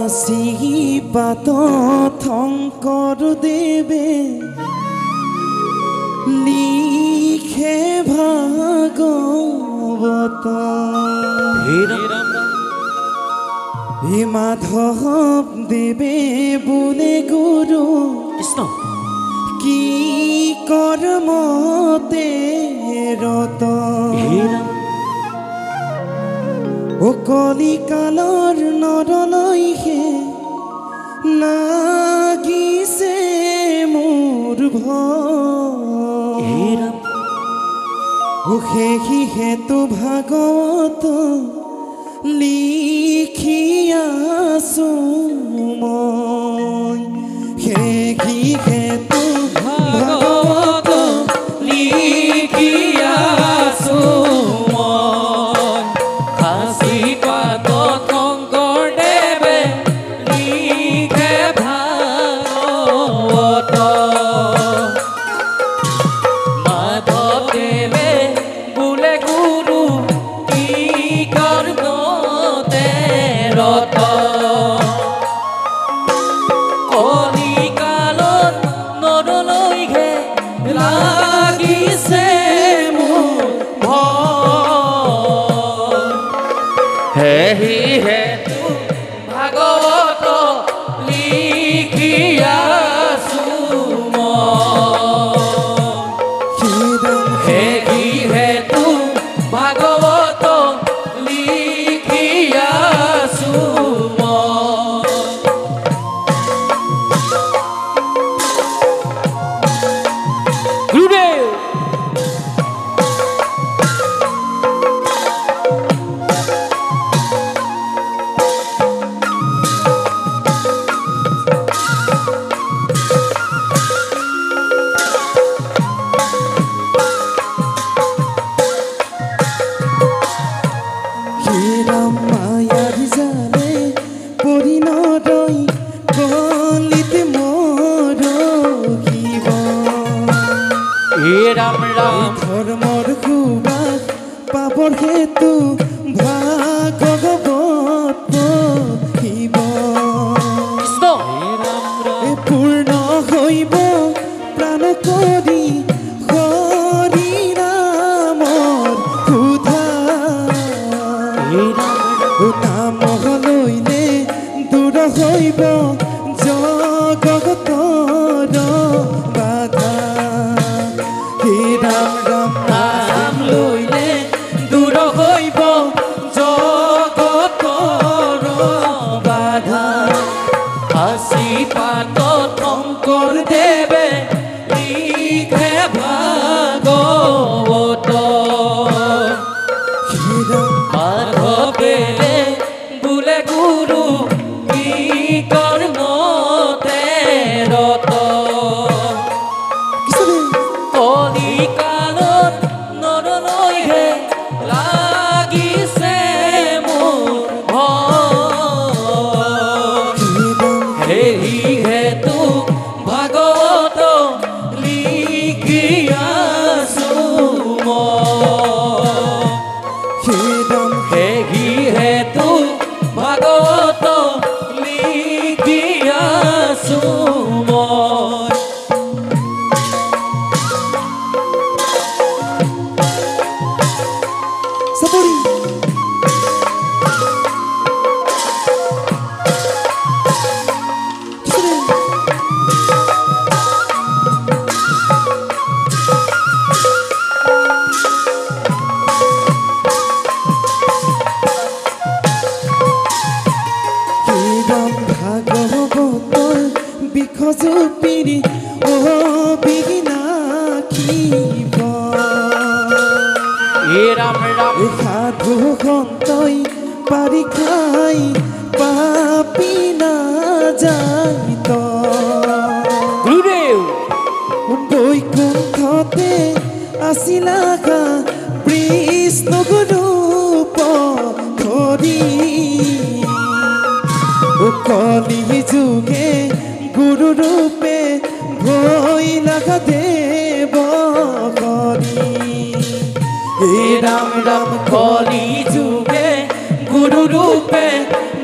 পাত শংকৰ দেৱে লিখে ভাগৱত হে মাধৱ দেৱে বোলে গুৰু কৃষ্ণ কি কৰ্মতে ৰত ও কলিকালৰ নৰলৈহে লাগিছে মোৰ ভয় ও সেহি হেতু ভাগৱত লিখি আছো মই সেহি হেতু ভাগৱত লিখি আছো মই কাশী পাত শংকৰদেৱে লিখে ভাগৱত মাধৱদেৱে বোলে গুৰু কি কৰ্মতে ৰত কলিকালত নৰলৈহে লাগিছে মোৰ ভয় সেহি হেতু ভাগৱত লিখি আছো মই সেহি হেতু ভাগৱত লিখি আছো মই গুৰুদেৱ ৰাম মায়াৰ জালে পৰিণয় কলিতে মোৰ শিৱ ৰাম ৰাম ধৰ্মৰ সুবাস পাবৰ হেতু ভাগৱত শিৱ কৃষ্ণ এ পূৰ্ণ হৈব প্ৰাণ কৰি হৰি নামৰ সুধা নাম লইলে দূৰ হৈব জগতৰ বাধা হে ৰাম ৰাম নাম লইলে দূৰ হৈব জগতৰ বাধা কাশী পাত শংকৰদেৱে লিখে ভাগৱত হে ৰাম মাধৱদেৱে বোলে গুৰু কি কৰ্মতে ৰত কলিকালত নৰলৈহে লাগিছে মোৰ ভয় সেহি হেতু ভাগৱত লিখি আছো মই সেহি হেতু ভাগৱত লিখি আছো মই চাপৰি ভাগৱতৰ বিষজুপিৰি অবিনাশীব ৰাম ৰাম সাধু সন্তই পাৰি খাই পাপি নাযায়ত গুৰুদেৱ বৈকুণ্ঠতে আছিলা বিষ্ণু ৰূপ ধৰি কলি যুগে গুৰু ৰূপে ভৈলা দেৱ কৰি হে ৰাম ৰাম কলি যুগে গুৰু ৰূপে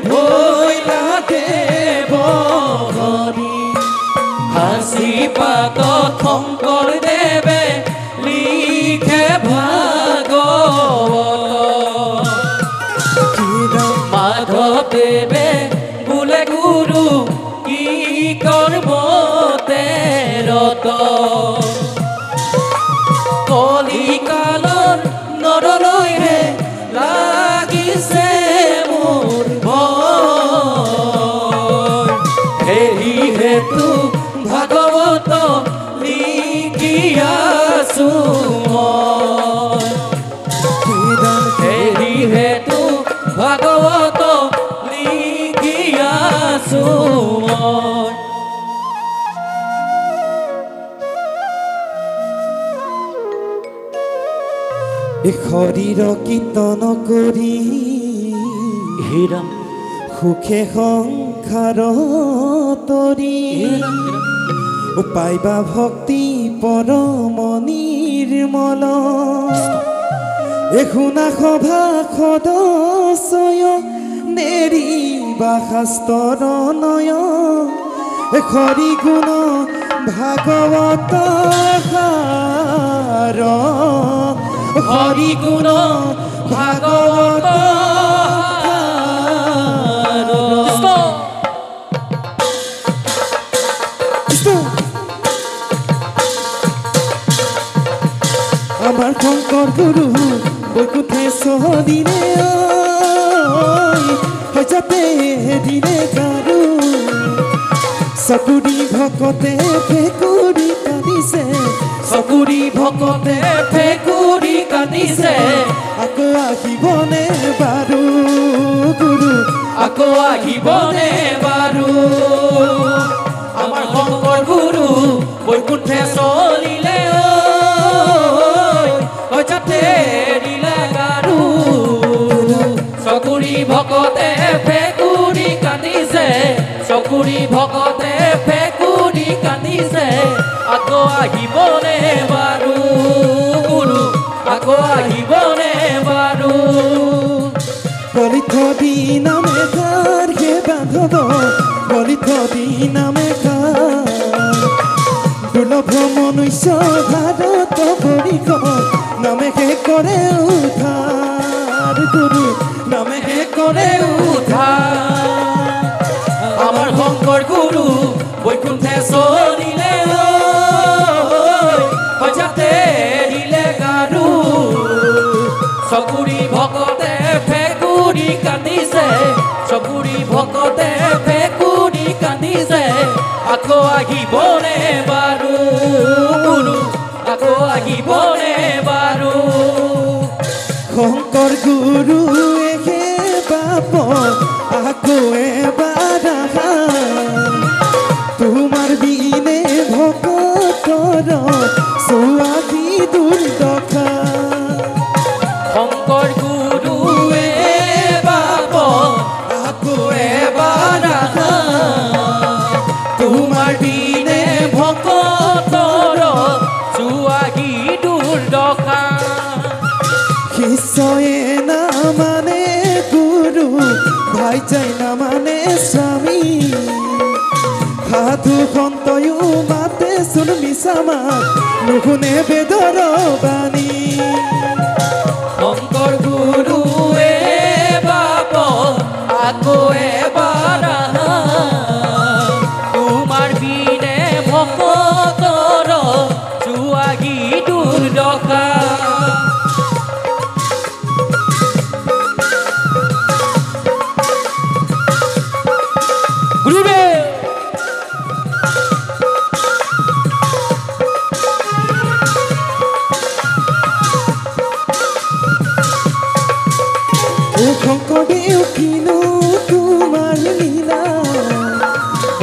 ভৈলা দেৱ শ্ৰীপাদ শঙ্কৰদেৱে লিখে ভাগৱত মাধৱদেৱে বোলে গুৰু কি কৰ্মতে ৰত কলিকালৰ নৰলৈহে লাগিছে মোৰ ভয় সেই হেতু ভাগৱত লিখি আছো সেই হেতু ভাগৱত লিখি আছো শৰীৰ কীৰ্তন কৰি হিৰাম সুখে সংসাৰ তৰি পাইবা ভক্তি পৰম নিৰ্মল এশুনা সভা সদস্য নেৰিবা শাস্ত্ৰ নয় হৰি গুণ ভাগৱত সাৰ হৰি গুণ ভাগৱত আমাৰ শংকৰ গুৰু বৈকুণ্ঠেশ্বৰ দিলে যাতে দিলে গাৰু চকুৰি ভকতে ফেকুৰি কান্দিছে চকুৰি ভকতে ফেকুৰি কান্দিছে আকৌ আহিবনে বাৰু গুৰু আকৌ আহিবনে বাৰু আমাৰ শংকৰ গুৰু বৈকুণ্ঠেশ্বৰিলে যাতে দিলে গাৰু চকুৰি ভকতে ফেকুৰি কান্দিছে চকুৰি ভকতে ফেকুৰি কান্দিছে আকৌ আহিবনে বাৰু গুৰু আকৌ আহিবনে বাৰু বলিত দিনামে কাৰ হে বান্ধৱ বলিত দিনামে কাৰ দুৰ্লভ মনুষ্য ভাৰত বৰিক নামেহে কৰে উদ্ধাৰ গুৰু নামেহে কৰে উদ্ধাৰ আমাৰ শংকৰ গুৰু বৈকুণ্ঠেশ্বৰিলে যাতে দিলে গাৰু চকুৰি ভকতে ফেকুৰি কান্দিছে চকুৰি ভকতে ফেকুৰি কান্দিছে আকৌ আহিবনে বাৰু গুৰু আকৌ আহিবনে বাৰু শংকৰ গুৰু একে বাপ আকৌ এবাৰ তোমাৰ বিনে ভকতৰ চোৱাকি দুৰ্দশা শংকৰ গুৰুৱে বাপ আকৌ এবাৰ তোমাৰ বিনে ভকতৰ চোৱাকি দুৰ্দশা শিষ্যয়ে নামানে গুৰু ভাইজাই নামানে স্বামী সাধু সন্তয়ো মাতে চোন মিছা মাত নুশুনে বেদৰ বাণী শংকৰ গুৰুৱে বাপ আকৌ এবাৰ তোমাৰ বিনে ভকতৰ চোৱাকি দুৰ্দশা শংকৰদেৱ কিনো তোমাৰ লীলা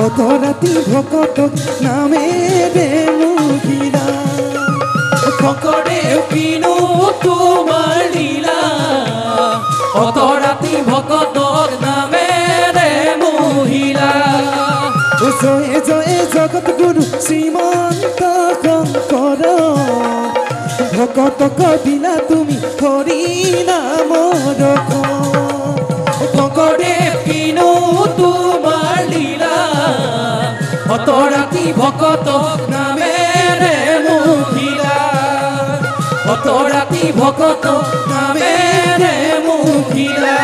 অত ৰাতি ভকতক নামেৰে মুহিলা শংকৰদেৱ কিনো তোমাৰ লীলা অত ৰাতি ভকতক নামেৰে মুহিলা জয়ে জয়ে জগত গুৰু শ্ৰীমন্ত শংকৰ ভকতক দিলা তুমি হৰি নামৰ শংকৰদেৱ কিনো তোমাৰ লীলা অত ৰাতি ভকতক নামেৰে মুহিলা অত ৰাতি ভকতক নামেৰে মুহিলা